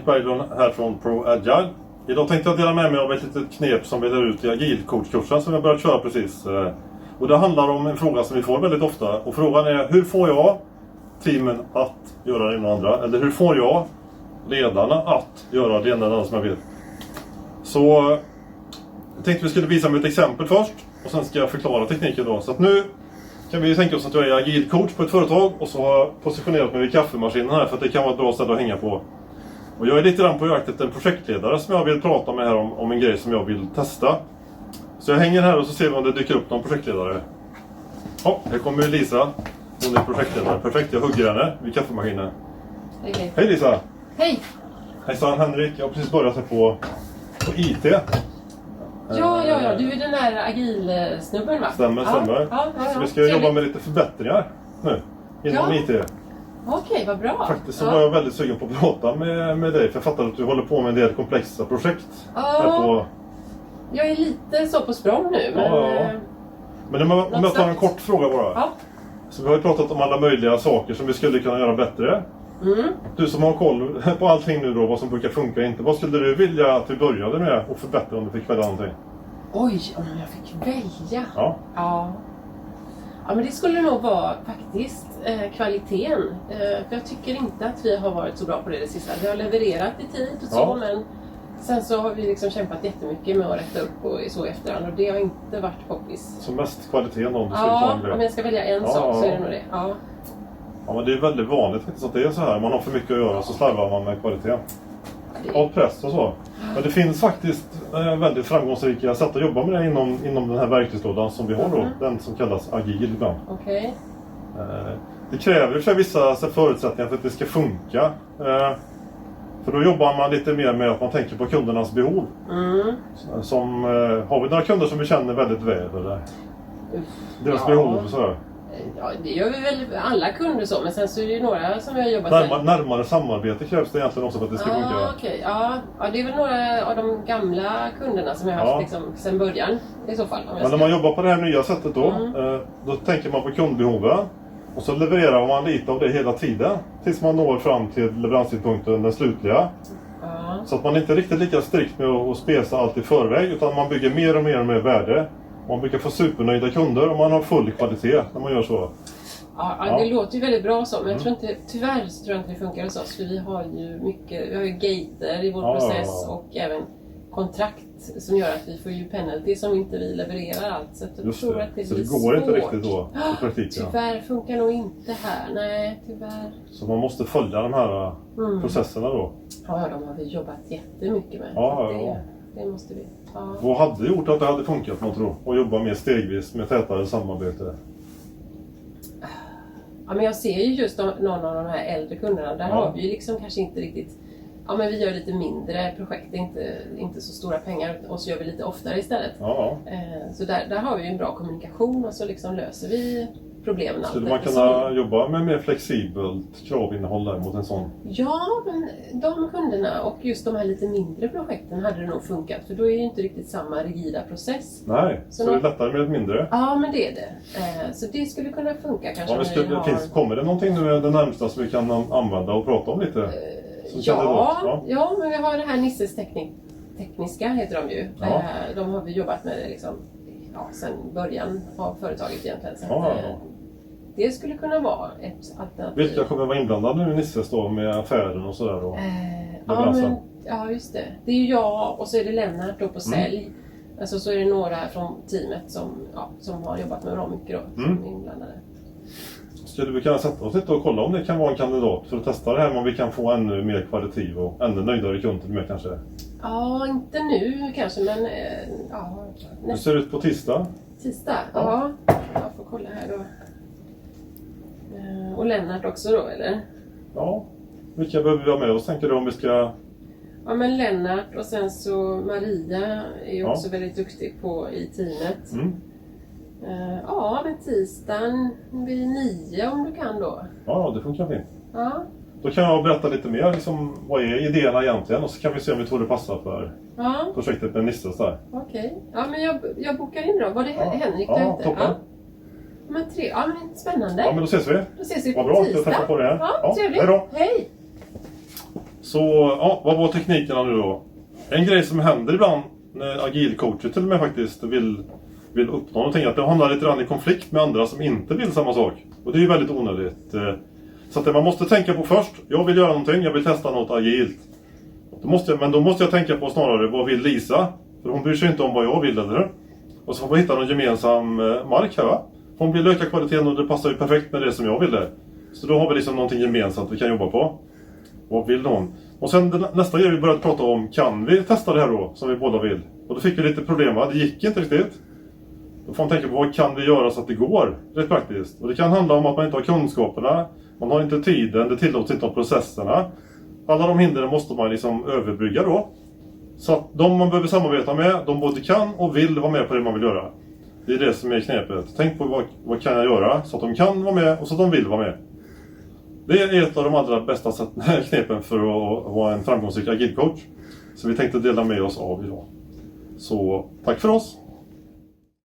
Henrik Berglund här från Pro Agile. Idag tänkte jag dela med mig av ett litet knep som vi lär ut i Agile-coachkursen som jag börjat köra precis. Och det handlar om en fråga som vi får väldigt ofta. Och frågan är, hur får jag teamen att göra det ena och andra? Eller hur får jag ledarna att göra det ena och andra som jag vill? Så jag tänkte vi skulle visa med ett exempel först. Och sen ska jag förklara tekniken då. Så att nu kan vi tänka oss att jag är Agile-coach på ett företag. Och så har jag positionerat mig vid kaffemaskinen här för att det kan vara ett bra ställe att hänga på. Och jag är lite grann på jakt efter en projektledare som jag vill prata med här om en grej som jag vill testa. Så jag hänger här och så ser vi om det dyker upp någon projektledare. Ja, här kommer Lisa. Hon är projektledare. Perfekt, jag hugger henne vid kaffemaskinen. Okay. Hej Lisa! Hej! Hejsan Henrik, jag har precis börjat här på IT. Ja, du är den där agilsnubben va? Stämmer. Ja, så vi ska jobba med lite förbättringar nu inom IT. Okej, vad bra. Faktiskt så var jag väldigt sugen på att prata med dig. För jag fattar att du håller på med en del komplexa projekt. Ja, jag är lite så på språng nu. Men, men om jag tar en kort fråga bara. Ja. Så vi har ju pratat om alla möjliga saker som vi skulle kunna göra bättre. Du som har koll på allting nu då, vad som brukar funka och inte. Vad skulle du vilja att vi började med att förbättra om du fick välja någonting? Oj, om jag fick välja? Ja, men det skulle nog vara faktiskt kvaliteten. För jag tycker inte att vi har varit så bra på det sista. Vi har levererat i tid och så, men sen så har vi liksom kämpat jättemycket med att rätta upp och så efterhand. Och det har inte varit poppis. Så mest kvaliteten om du skulle ta en grej. Om jag ska välja en sak så är det nog det. Ja, men det är väldigt vanligt faktiskt att det är så här. Man har för mycket att göra så slarvar man med kvaliteten. Av press och så. Men det finns faktiskt väldigt framgångsrika sätt att jobba med det inom den här verktygslådan som vi har då. Den som kallas agil ibland. Okej. Det kräver för vissa förutsättningar för att det ska funka. För då jobbar man lite mer med att man tänker på kundernas behov. Som, har vi några kunder som vi känner väldigt väl? Eller? Deras behov så här. Ja, det gör vi väl alla kunder så, men sen så är det ju några som vi har jobbat med. Närmare samarbete krävs det egentligen också för att det ska funka. Okej. Ja, det är väl några av de gamla kunderna som jag har haft liksom, sedan början i så fall. Men när man jobbar på det här nya sättet då tänker man på kundbehoven. Och så levererar man lite av det hela tiden tills man når fram till leveranstidpunkten, den slutliga. Så att man inte är riktigt lika strikt med att spesa allt i förväg, utan man bygger mer och mer värde. Man brukar få supernöjda kunder och man har full kvalitet när man gör så. Ja, det låter ju väldigt bra så, men jag tror inte, tyvärr så tror jag inte det funkar hos oss. För vi har ju gater i vår process och även kontrakt som gör att vi får ju penalty som inte vi levererar allt. Så jag tror att det så blir det går svårt. Inte riktigt då i praktiken. Tyvärr funkar nog inte här, nej tyvärr. Så man måste följa de här processerna då? Ja, de har vi jobbat jättemycket med. Det måste vi. Ja. Vad hade gjort att det hade funkat man tror? Och jobba mer stegvis med tätare samarbete? Ja, men jag ser ju just någon av de här äldre kunderna. Där har vi ju liksom kanske inte riktigt... Ja, men vi gör lite mindre projekt, inte så stora pengar, och så gör vi lite oftare istället. Så där har vi ju en bra kommunikation och så liksom löser vi problemen. Skulle man kunna jobba med mer flexibelt kravinnehåll där mot en sån? Ja, men de kunderna och just de här lite mindre projekten hade det nog funkat. För då är det ju inte riktigt samma rigida process. Nej, så det är lättare med ett mindre? Ja, men det är det. Så det skulle kunna funka kanske. Kommer det någonting nu det närmsta som vi kan använda och prata om lite? Ja, men vi har det här Nisses tekniska heter de ju. De har vi jobbat med liksom, sedan början av företaget egentligen. Så det skulle kunna vara ett alternativ. Vilka kommer vara inblandade nu i Nisses då med affären och sådär då? Ja, just det. Det är ju jag och så är det Lennart då på sälj. Alltså så är det några från teamet som har jobbat med dem mycket då, som är inblandade. Skulle vi kunna sätta oss lite och kolla om det kan vara en kandidat för att testa det här, om vi kan få ännu mer kvalitet och ännu nöjdare kunder med kanske? Ja, inte nu kanske, men Hur ser det ut på tisdag? Tisdag? Ja. Jag får kolla här då. Och Lennart också då, eller? Ja. Vilka behöver vi ha med oss, tänker du, om vi ska... Ja, men Lennart och sen så Maria är ju också väldigt duktig i teamet. Men tisdagen vid 9 om du kan då. Ja, det funkar fint. Ja. Då kan jag berätta lite mer, liksom, vad är idéerna egentligen, och så kan vi se om vi tror det passar för projektet med Nisses där. Okej. Ja, men jag bokar in då. Var det Henrik du hette? Toppen. Men men spännande. Ja, men då ses vi. Då ses vi på tisdag. Vad bra, jag träffar på det här. Ja, trevligt. Hej då. Hej. Så ja, vad var teknikerna nu då? En grej som händer ibland när agilcoacher till och med faktiskt vill uppnå någonting, att det hamnar lite grann i konflikt med andra som inte vill samma sak. Och det är ju väldigt onödigt. Så att det man måste tänka på först, jag vill göra någonting, jag vill testa något agilt. Men då måste jag tänka på snarare, vad vill Lisa? För hon bryr sig inte om vad jag vill, eller hur? Och så får vi hitta någon gemensam mark här, va? Hon vill öka kvaliteten och det passar ju perfekt med det som jag ville. Så då har vi liksom någonting gemensamt vi kan jobba på. Vad vill hon? Och sen nästa grej vi började prata om, kan vi testa det här då, som vi båda vill? Och då fick vi lite problem, va? Det gick inte riktigt. Då får man tänka på, vad kan vi göra så att det går? Rätt praktiskt. Och det kan handla om att man inte har kunskaperna, man har inte tiden, det tillåts inte av processerna. Alla de hindren måste man liksom överbrygga då. Så att de man behöver samarbeta med, de både kan och vill vara med på det man vill göra. Det är det som är knepet. Tänk på vad kan jag göra så att de kan vara med och så att de vill vara med. Det är ett av de allra bästa knepen för att vara en framgångsrik agilcoach. Så vi tänkte dela med oss av idag. Så tack för oss!